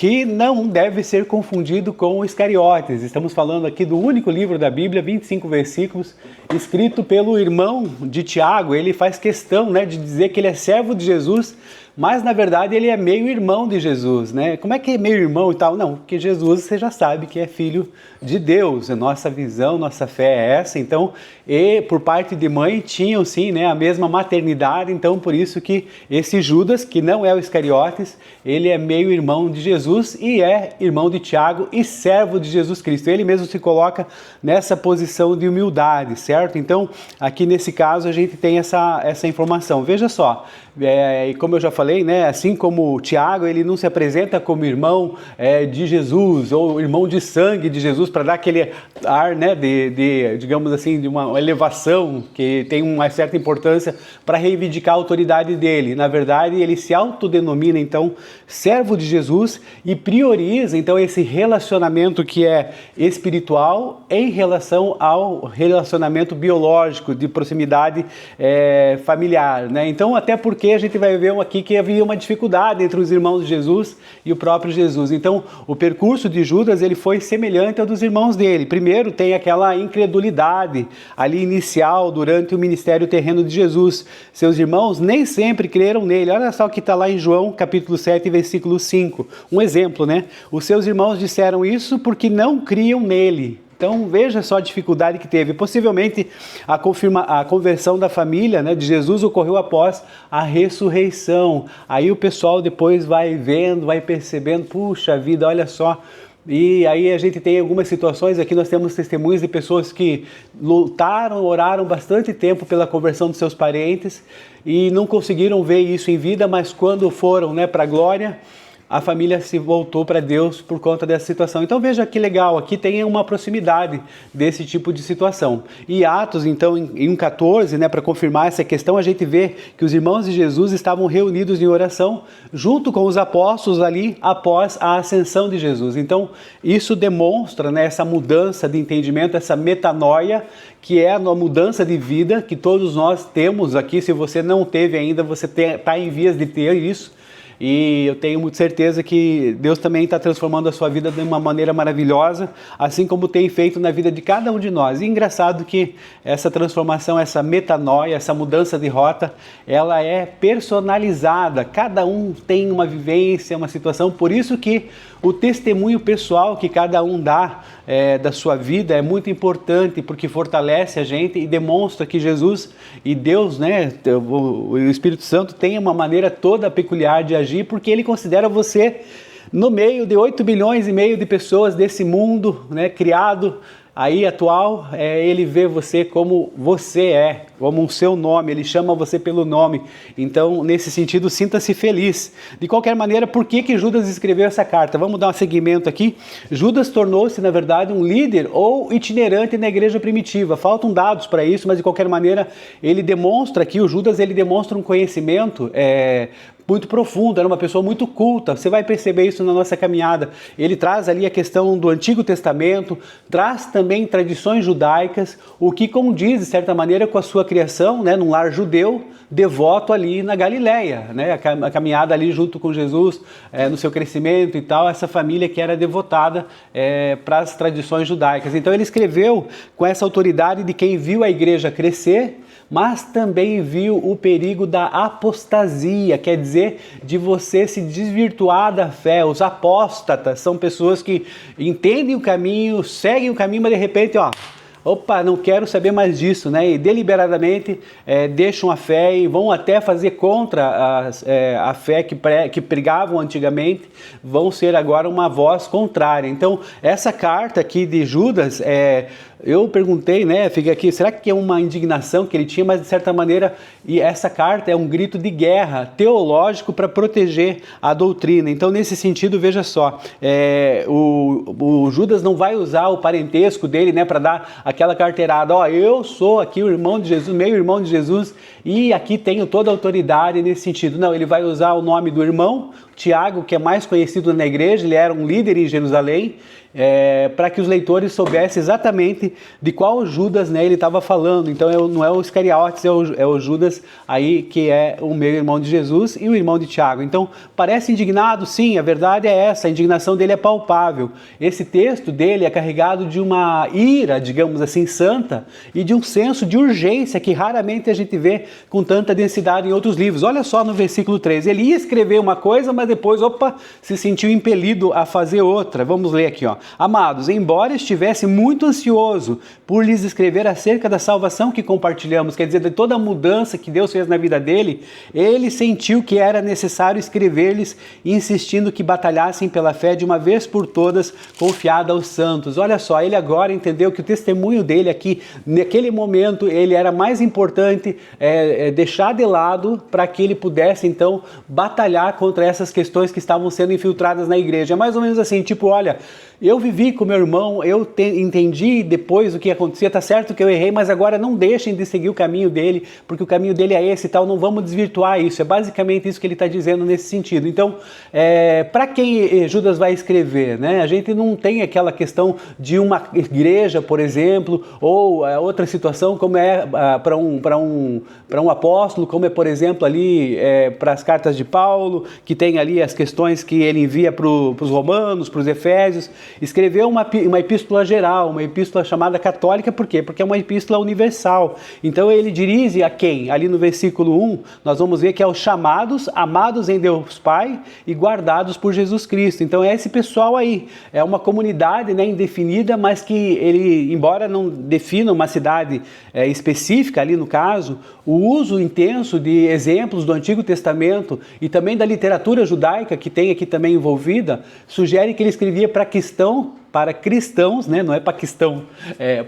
que não deve ser confundido com o Iscariotes. Estamos falando aqui do único livro da Bíblia, 25 versículos, escrito pelo irmão de Tiago. Ele faz questão, né, de dizer que ele é servo de Jesus, mas na verdade ele é meio irmão de Jesus, né? Como é que é meio irmão e tal? Não, porque Jesus você já sabe que é filho de Deus. A nossa visão, nossa fé é essa. Então, e por parte de mãe tinham sim, né, a mesma maternidade. Então, por isso que esse Judas, que não é o Iscariotes, ele é meio irmão de Jesus e é irmão de Tiago e servo de Jesus Cristo. Ele mesmo se coloca nessa posição de humildade, certo? Então, aqui nesse caso a gente tem essa informação. Veja só, e como eu já falei, né, assim como Tiago, ele não se apresenta como irmão de Jesus ou irmão de sangue de Jesus para dar aquele ar, né, digamos assim, de uma elevação que tem uma certa importância para reivindicar a autoridade dele. Na verdade, ele se autodenomina, então, servo de Jesus e prioriza, então, esse relacionamento que é espiritual em relação ao relacionamento biológico, de proximidade familiar, né? Então, até porque a gente vai ver aqui que havia uma dificuldade entre os irmãos de Jesus e o próprio Jesus. Então, o percurso de Judas, ele foi semelhante ao dos irmãos dele. Primeiro, tem aquela incredulidade ali inicial durante o ministério terreno de Jesus. Seus irmãos nem sempre creram nele. Olha só o que está lá em João, capítulo 7, versículo 5. Um exemplo, né? Os seus irmãos disseram isso porque não criam nele. Então veja só a dificuldade que teve. Possivelmente a conversão da família, né, de Jesus ocorreu após a ressurreição. Aí o pessoal depois vai vendo, vai percebendo, puxa vida, olha só. E aí a gente tem algumas situações, aqui nós temos testemunhos de pessoas que lutaram, oraram bastante tempo pela conversão dos seus parentes e não conseguiram ver isso em vida, mas quando foram, né, para a glória, a família se voltou para Deus por conta dessa situação. Então veja que legal, aqui tem uma proximidade desse tipo de situação. E Atos, então, em 1,14, né, para confirmar essa questão, a gente vê que os irmãos de Jesus estavam reunidos em oração junto com os apóstolos ali após a ascensão de Jesus. Então isso demonstra, né, essa mudança de entendimento, essa metanoia, que é a mudança de vida que todos nós temos aqui. Se você não teve ainda, você está em vias de ter isso. E eu tenho muita certeza que Deus também está transformando a sua vida de uma maneira maravilhosa, assim como tem feito na vida de cada um de nós. E engraçado que essa transformação, essa metanoia, essa mudança de rota, ela é personalizada. Cada um tem uma vivência, uma situação. Por isso que o testemunho pessoal que cada um dá da sua vida é muito importante, porque fortalece a gente e demonstra que Jesus e Deus, né, o Espírito Santo, tem uma maneira toda peculiar de agir, porque ele considera você no meio de 8 bilhões e meio de pessoas desse mundo, né, criado aí atual, ele vê você como você é, como o seu nome, ele chama você pelo nome. Então, nesse sentido, sinta-se feliz. De qualquer maneira, por que Judas escreveu essa carta? Vamos dar um seguimento aqui. Judas tornou-se, na verdade, um líder ou itinerante na igreja primitiva. Faltam dados para isso, mas de qualquer maneira, ele demonstra aqui, o Judas, ele demonstra um conhecimento muito profundo, era uma pessoa muito culta. Você vai perceber isso na nossa caminhada. Ele traz ali a questão do Antigo Testamento, traz também tradições judaicas, o que condiz, de certa maneira, com a sua criação, né, num lar judeu, devoto ali na Galileia, né, a caminhada ali junto com Jesus, no seu crescimento e tal, essa família que era devotada para as tradições judaicas. Então ele escreveu com essa autoridade de quem viu a igreja crescer, mas também viu o perigo da apostasia, quer dizer, de você se desvirtuar da fé. Os apóstatas são pessoas que entendem o caminho, seguem o caminho, mas de repente, opa, não quero saber mais disso, né? E deliberadamente deixam a fé e vão até fazer contra a fé que pregavam antigamente, vão ser agora uma voz contrária. Então, essa carta aqui de Judas, eu perguntei, né, fica aqui, será que é uma indignação que ele tinha, mas de certa maneira, e essa carta é um grito de guerra teológico para proteger a doutrina. Então, nesse sentido, veja só, o Judas não vai usar o parentesco dele, né, para dar aquela carteirada, ó, eu sou aqui o irmão de Jesus, meio irmão de Jesus, e aqui tenho toda a autoridade nesse sentido. Não, ele vai usar o nome do irmão, Tiago, que é mais conhecido na igreja, ele era um líder em Jerusalém, para que os leitores soubessem exatamente de qual Judas, né, ele estava falando. Então não é o Iscariotes, é o Judas aí, que é o meio irmão de Jesus e o irmão de Tiago. Então parece indignado, sim, a verdade é essa, a indignação dele é palpável. Esse texto dele é carregado de uma ira, digamos assim, santa, e de um senso de urgência que raramente a gente vê com tanta densidade em outros livros. Olha só no versículo 3, ele ia escrever uma coisa, mas depois, se sentiu impelido a fazer outra. Vamos ler aqui, ó. Amados, embora estivesse muito ansioso por lhes escrever acerca da salvação que compartilhamos, quer dizer, de toda a mudança que Deus fez na vida dele, ele sentiu que era necessário escrever-lhes, insistindo que batalhassem pela fé de uma vez por todas, confiada aos santos. Olha só, ele agora entendeu que o testemunho dele aqui, naquele momento, ele era mais importante deixar de lado para que ele pudesse, então, batalhar contra essas questões que estavam sendo infiltradas na igreja. É mais ou menos assim, tipo, olha, eu vivi com meu irmão, entendi depois o que acontecia, tá certo que eu errei, mas agora não deixem de seguir o caminho dele, porque o caminho dele é esse e tal, não vamos desvirtuar isso. É basicamente isso que ele está dizendo nesse sentido. Então, para quem Judas vai escrever, né? A gente não tem aquela questão de uma igreja, por exemplo, ou outra situação como é para um apóstolo, como é, por exemplo, ali para as cartas de Paulo, que tem ali as questões que ele envia para os romanos, para os efésios. Escreveu uma epístola geral, uma epístola chamada católica, por quê? Porque é uma epístola universal. Então ele dirige a quem? Ali no versículo 1, nós vamos ver que é os chamados, amados em Deus Pai e guardados por Jesus Cristo. Então é esse pessoal aí, é uma comunidade, né, indefinida, mas que ele, embora não defina uma cidade específica ali no caso, o uso intenso de exemplos do Antigo Testamento e também da literatura judaica que tem aqui também envolvida, sugere que ele escrevia para cristãos, né? Não é paquistão,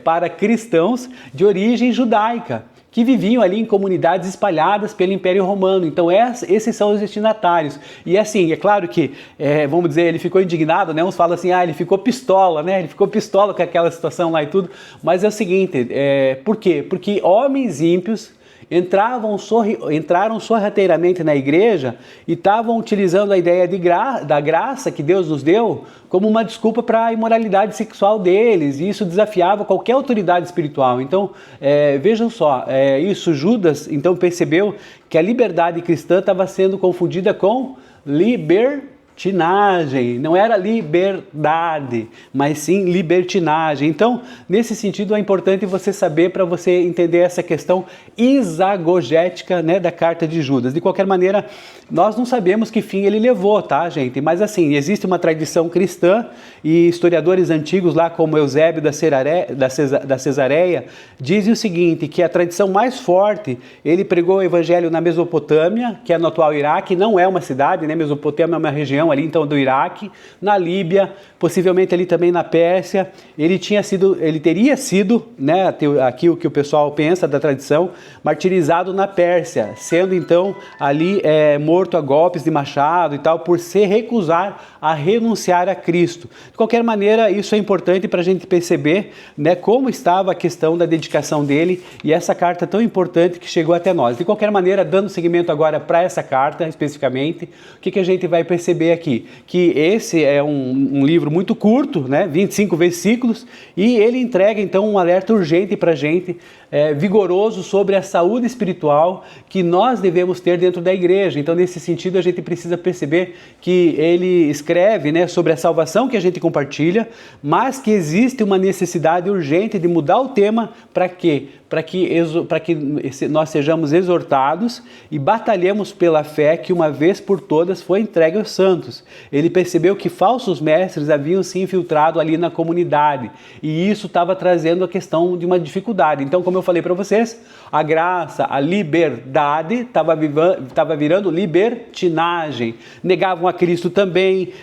para cristãos de origem judaica, que viviam ali em comunidades espalhadas pelo Império Romano. Então esses são os destinatários. E assim, é claro que, vamos dizer, ele ficou indignado, né? Uns falam assim, ele ficou pistola, né? Ele ficou pistola com aquela situação lá e tudo. Mas é o seguinte, por quê? Porque homens ímpios entraram sorrateiramente na igreja e estavam utilizando a ideia da graça que Deus nos deu como uma desculpa para a imoralidade sexual deles, e isso desafiava qualquer autoridade espiritual. Então, vejam só, Judas então percebeu que a liberdade cristã estava sendo confundida com libertinagem. Não era liberdade, mas sim libertinagem. Então, nesse sentido, é importante você saber, para você entender essa questão exagogética, né, da carta de Judas. De qualquer maneira, nós não sabemos que fim ele levou, tá, gente? Mas assim, existe uma tradição cristã e historiadores antigos lá, como Eusébio da Cesareia, dizem o seguinte, que a tradição mais forte, ele pregou o evangelho na Mesopotâmia, que é no atual Iraque, não é uma cidade, né? Mesopotâmia é uma região ali, então, do Iraque, na Líbia, possivelmente ali também na Pérsia. Ele teria sido, né, aqui o que o pessoal pensa da tradição, martirizado na Pérsia, sendo então ali morto a golpes de machado e tal, por se recusar a renunciar a Cristo. De qualquer maneira, isso é importante para a gente perceber, né, como estava a questão da dedicação dele e essa carta tão importante que chegou até nós. De qualquer maneira, dando seguimento agora para essa carta especificamente, o que a gente vai perceber aqui? Que esse é um livro muito curto, né, 25 versículos, e ele entrega então um alerta urgente para a gente, vigoroso sobre a saúde espiritual que nós devemos ter dentro da igreja. Então, nesse sentido, a gente precisa perceber que ele escreve, né, sobre a salvação que a gente compartilha, mas que existe uma necessidade urgente de mudar o tema para quê? Para que nós sejamos exortados e batalhemos pela fé que uma vez por todas foi entregue aos santos. Ele percebeu que falsos mestres haviam se infiltrado ali na comunidade e isso estava trazendo a questão de uma dificuldade. Então, como eu falei para vocês, a graça, a liberdade estava virando libertinagem. Negavam a Cristo também.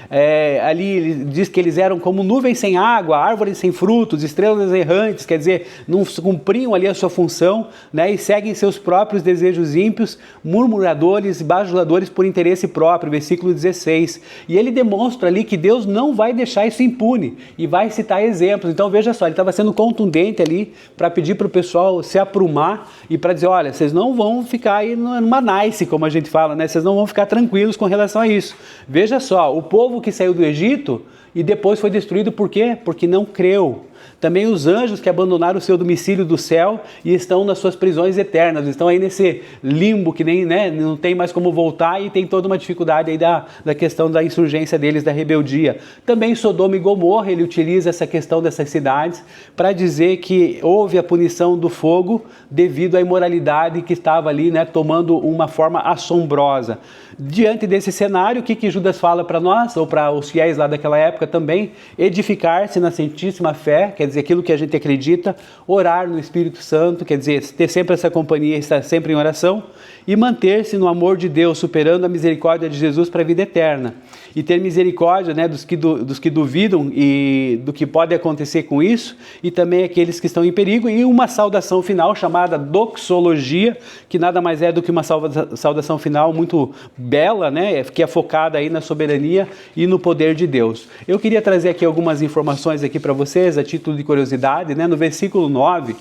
Ali ele diz que eles eram como nuvens sem água, árvores sem frutos, estrelas errantes, quer dizer, não cumpriam ali a a sua função, né, e seguem seus próprios desejos ímpios, murmuradores e bajuladores por interesse próprio, versículo 16. E ele demonstra ali que Deus não vai deixar isso impune e vai citar exemplos. Então veja só, ele estava sendo contundente ali para pedir para o pessoal se aprumar e para dizer, olha, vocês não vão ficar aí numa nice, como a gente fala, né? Vocês não vão ficar tranquilos com relação a isso. Veja só, o povo que saiu do Egito e depois foi destruído por quê? Porque não creu. Também os anjos que abandonaram o seu domicílio do céu e estão nas suas prisões eternas, estão aí nesse limbo que nem, né, não tem mais como voltar e tem toda uma dificuldade aí da questão da insurgência deles, da rebeldia. Também Sodoma e Gomorra, ele utiliza essa questão dessas cidades para dizer que houve a punição do fogo devido à imoralidade que estava ali, né, tomando uma forma assombrosa. Diante desse cenário, o que Judas fala para nós, ou para os fiéis lá daquela época também? Edificar-se na santíssima fé, quer dizer, aquilo que a gente acredita, orar no Espírito Santo, quer dizer, ter sempre essa companhia, estar sempre em oração, e manter-se no amor de Deus, superando a misericórdia de Jesus para a vida eterna. E ter misericórdia, né, dos que duvidam e do que pode acontecer com isso, e também aqueles que estão em perigo, e uma saudação final chamada doxologia, que nada mais é do que uma saudação final muito bela, né, que é focada aí na soberania e no poder de Deus. Eu queria trazer aqui algumas informações aqui para vocês, a título de curiosidade, né, no versículo 9,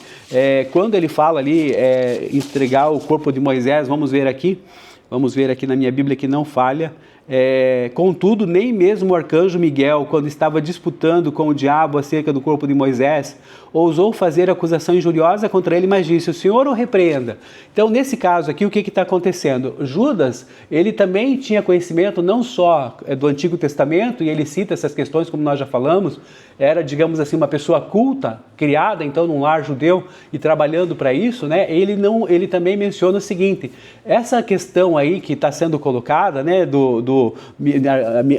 quando ele fala ali, entregar o corpo de Moisés, vamos ver aqui na minha Bíblia que não falha. Contudo, nem mesmo o arcanjo Miguel, quando estava disputando com o diabo acerca do corpo de Moisés, ousou fazer acusação injuriosa contra ele, mas disse, o Senhor o repreenda. Então, nesse caso aqui, o que está acontecendo? Judas, ele também tinha conhecimento não só do Antigo Testamento, e ele cita essas questões, como nós já falamos, era, digamos assim, uma pessoa culta, criada então num lar judeu e trabalhando para isso, né? Ele também menciona o seguinte, essa questão aí que está sendo colocada, né, do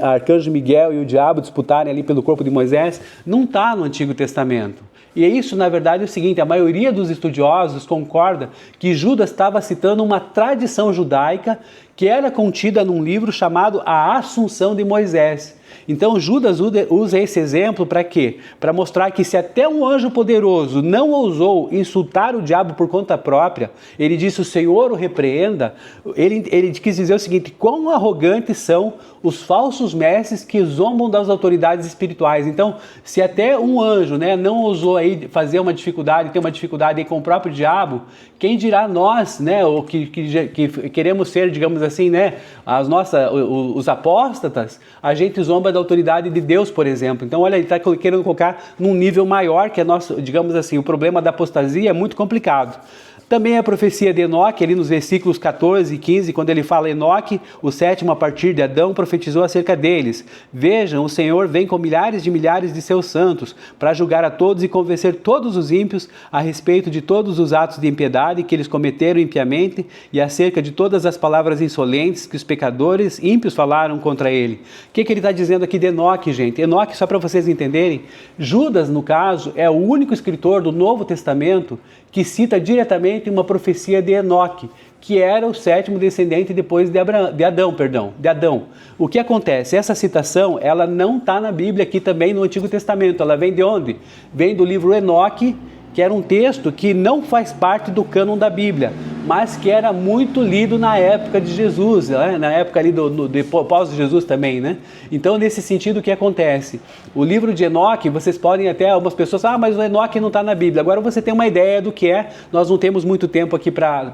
arcanjo Miguel e o diabo disputarem ali pelo corpo de Moisés, não está no Antigo Testamento. E é isso, na verdade, é o seguinte, a maioria dos estudiosos concorda que Judas estava citando uma tradição judaica que era contida num livro chamado A Assunção de Moisés. Então Judas usa esse exemplo para quê? Para mostrar que se até um anjo poderoso não ousou insultar o diabo por conta própria, ele disse o Senhor o repreenda, ele quis dizer o seguinte, quão arrogantes são os falsos mestres que zombam das autoridades espirituais. Então, se até um anjo, né, não ousou aí fazer uma dificuldade, ter uma dificuldade aí com o próprio diabo, quem dirá nós, né, o que queremos ser, digamos assim, né, os apóstatas, a gente zomba da autoridade de Deus, por exemplo. Então, olha, ele está querendo colocar num nível maior, que é nosso, digamos assim, o problema da apostasia é muito complicado. Também a profecia de Enoque, ali nos versículos 14 e 15, quando ele fala Enoque, o sétimo a partir de Adão, profetizou acerca deles. Vejam, o Senhor vem com milhares de seus santos, para julgar a todos e convencer todos os ímpios a respeito de todos os atos de impiedade que eles cometeram impiamente e acerca de todas as palavras insolentes que os pecadores ímpios falaram contra ele. O que ele está dizendo aqui de Enoque, gente? Enoque, só para vocês entenderem, Judas, no caso, é o único escritor do Novo Testamento que cita diretamente uma profecia de Enoque, que era o sétimo descendente depois de Adão. O que acontece? Essa citação, ela não está na Bíblia aqui também no Antigo Testamento. Ela vem de onde? Vem do livro Enoque, que era um texto que não faz parte do cânon da Bíblia, mas que era muito lido na época de Jesus, né? Na época ali pós-Jesus também, né? Então, nesse sentido, o que acontece? O livro de Enoque, vocês podem até, algumas pessoas, mas o Enoque não está na Bíblia. Agora você tem uma ideia do que é, nós não temos muito tempo aqui para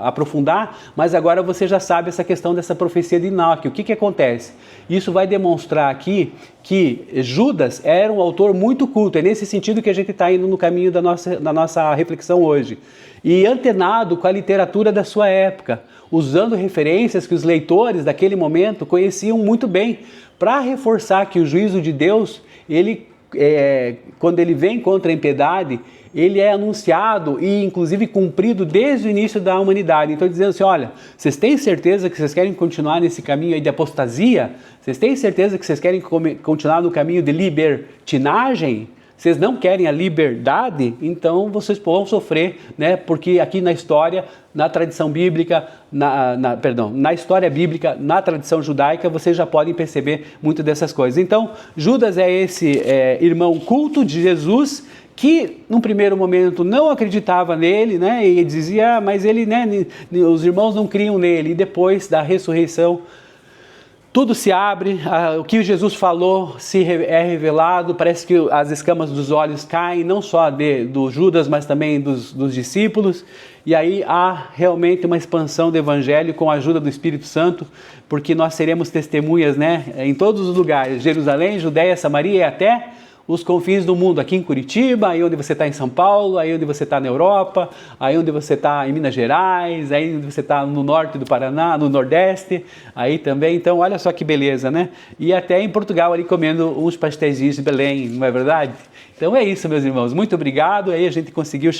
aprofundar, mas agora você já sabe essa questão dessa profecia de Enoque. O que acontece? Isso vai demonstrar aqui que Judas era um autor muito culto, é nesse sentido que a gente está indo no caminho da nossa reflexão hoje. E antenado com a literatura da sua época, usando referências que os leitores daquele momento conheciam muito bem, para reforçar que o juízo de Deus, quando ele vem contra a impiedade, ele é anunciado e inclusive cumprido desde o início da humanidade. Então dizendo assim, olha, vocês têm certeza que vocês querem continuar nesse caminho aí de apostasia? Vocês têm certeza que vocês querem continuar no caminho de libertinagem? Vocês não querem a liberdade? Então vocês vão sofrer, né? Porque aqui na história, na tradição bíblica, na história bíblica, na tradição judaica, vocês já podem perceber muito dessas coisas. Então, Judas é esse irmão culto de Jesus, que num primeiro momento não acreditava nele, né? E dizia, mas ele, né? Os irmãos não criam nele. E depois da ressurreição, tudo se abre, o que Jesus falou é revelado, parece que as escamas dos olhos caem, não só do Judas, mas também dos discípulos, e aí há realmente uma expansão do Evangelho com a ajuda do Espírito Santo, porque nós seremos testemunhas, né, em todos os lugares, Jerusalém, Judéia, Samaria e até os confins do mundo, aqui em Curitiba, aí onde você está em São Paulo, aí onde você está na Europa, aí onde você está em Minas Gerais, aí onde você está no norte do Paraná, no Nordeste, aí também, então olha só que beleza, né? E até em Portugal ali comendo uns pastéis de Belém, não é verdade? Então é isso, meus irmãos, muito obrigado, aí a gente conseguiu chegar